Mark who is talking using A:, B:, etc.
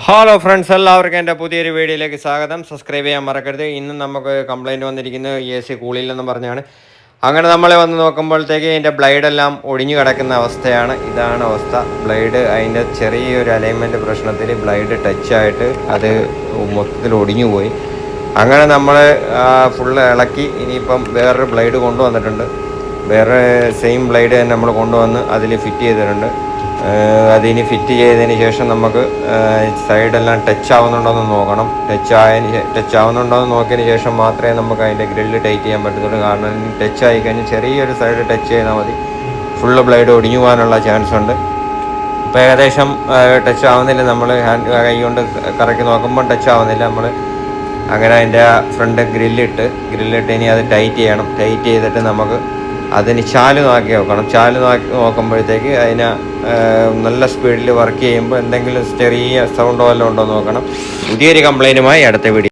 A: Hello friends, എല്ലാവർക്കും എൻ്റെ പുതിയൊരു വീഡിയോയിലേക്ക് സ്വാഗതം. സബ്സ്ക്രൈബ് ചെയ്യാൻ മറക്കരുത്. ഇന്ന് നമുക്ക് കംപ്ലയിൻറ്റ് വന്നിരിക്കുന്നത് AC കൂളില്ലെന്ന് പറഞ്ഞാണ്. അങ്ങനെ നമ്മളെ വന്ന് നോക്കുമ്പോഴത്തേക്ക് അതിൻ്റെ ബ്ലൈഡെല്ലാം ഒടിഞ്ഞു കിടക്കുന്ന അവസ്ഥയാണ്. ഇതാണ് അവസ്ഥ. ബ്ലൈഡ് അതിൻ്റെ ചെറിയൊരു അലൈൻമെൻറ്റ് പ്രശ്നത്തിൽ ബ്ലൈഡ് ടച്ചായിട്ട് അത് മൊത്തത്തിൽ ഒടിഞ്ഞു പോയി. അങ്ങനെ നമ്മൾ ഫുള്ള് ഇളക്കി ഇനിയിപ്പം വേറൊരു ബ്ലൈഡ് കൊണ്ടുവന്നിട്ടുണ്ട്. വേറെ സെയിം ബ്ലൈഡ് തന്നെ നമ്മൾ കൊണ്ടുവന്ന് അതിൽ ഫിറ്റ് ചെയ്തിട്ടുണ്ട്. അതിന് ഫിറ്റ് ചെയ്തതിന് ശേഷം നമുക്ക് സൈഡെല്ലാം ടച്ച് ആവുന്നുണ്ടോയെന്ന് നോക്കണം. ടച്ച് ആവുന്നുണ്ടോ എന്ന് നോക്കിയതിന് ശേഷം മാത്രമേ നമുക്ക് അതിൻ്റെ ഗ്രില്ല് ടൈറ്റ് ചെയ്യാൻ പറ്റത്തുള്ളൂ. കാരണം ടച്ച് ആയി കഴിഞ്ഞാൽ ചെറിയൊരു സൈഡ് ടച്ച് ചെയ്താൽ മതി, ഫുള്ള് ബ്ലേഡ് ഒടിഞ്ഞു പോകാനുള്ള ചാൻസ് ഉണ്ട്. ഇപ്പോൾ ഏകദേശം ടച്ച് ആവുന്നില്ല. നമ്മൾ കൈ കൊണ്ട് കറക്കി നോക്കുമ്പോൾ ടച്ച് ആവുന്നില്ല. നമ്മൾ അങ്ങനെ അതിൻ്റെ ഫ്രണ്ട് ഗ്രില്ലിട്ട് ഇനി അത് ടൈറ്റ് ചെയ്യണം. ടൈറ്റ് ചെയ്തിട്ട് നമുക്ക് അതിന് ചാല് നോക്കി നോക്കണം. ചാല് നോക്കുമ്പോഴത്തേക്ക് അതിന് നല്ല സ്പീഡിൽ വർക്ക് ചെയ്യുമ്പോൾ എന്തെങ്കിലും ചെറിയ സൗണ്ടോ വല്ലതും ഉണ്ടോ നോക്കണം. പുതിയൊരു കംപ്ലൈൻറ്റുമായി അടുത്ത വീഡിയോ.